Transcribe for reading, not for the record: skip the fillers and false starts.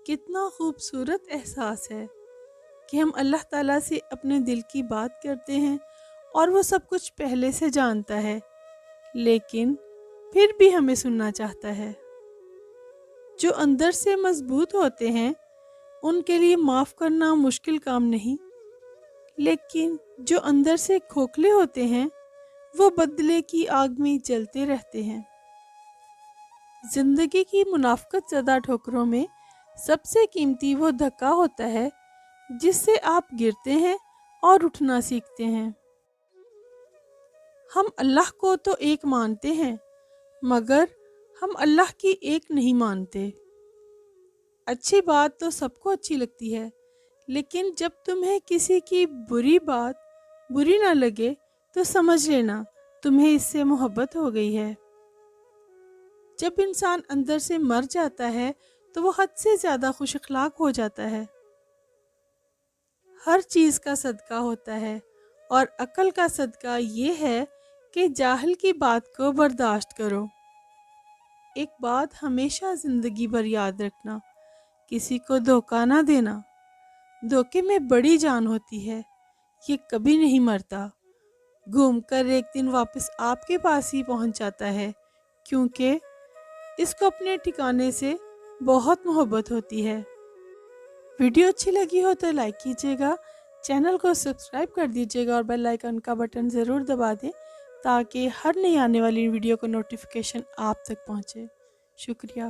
کتنا خوبصورت احساس ہے کہ ہم اللہ تعالیٰ سے اپنے دل کی بات کرتے ہیں اور وہ سب کچھ پہلے سے جانتا ہے، لیکن پھر بھی ہمیں سننا چاہتا ہے۔ جو اندر سے مضبوط ہوتے ہیں ان کے لیے معاف کرنا مشکل کام نہیں، لیکن جو اندر سے کھوکھلے ہوتے ہیں وہ بدلے کی آگ میں جلتے رہتے ہیں۔ زندگی کی منافقت زدہ ٹھوکروں میں سب سے قیمتی وہ دھکا ہوتا ہے جس سے آپ گرتے ہیں اور اٹھنا سیکھتے ہیں۔ ہم اللہ کو تو ایک مانتے ہیں مگر ہم اللہ کی ایک نہیں مانتے۔ اچھی بات تو سب کو اچھی لگتی ہے، لیکن جب تمہیں کسی کی بری بات بری نہ لگے تو سمجھ لینا تمہیں اس سے محبت ہو گئی ہے۔ جب انسان اندر سے مر جاتا ہے تو وہ حد سے زیادہ خوش اخلاق ہو جاتا ہے۔ ہر چیز کا صدقہ ہوتا ہے اور عقل کا صدقہ یہ ہے کہ جاہل کی بات کو برداشت کرو۔ ایک بات ہمیشہ زندگی بھر یاد رکھنا، کسی کو دھوکہ نہ دینا۔ دھوکے میں بڑی جان ہوتی ہے، یہ کبھی نہیں مرتا، گھوم کر ایک دن واپس آپ کے پاس ہی پہنچ جاتا ہے، کیونکہ اس کو اپنے ٹھکانے سے بہت محبت ہوتی ہے۔ ویڈیو اچھی لگی ہو تو لائک کیجیے گا، چینل کو سبسکرائب کر دیجیے گا اور بیل آئیکن کا بٹن ضرور دبا دیں تاکہ ہر نئی آنے والی ویڈیو کو نوٹیفیکیشن آپ تک پہنچے۔ شکریہ۔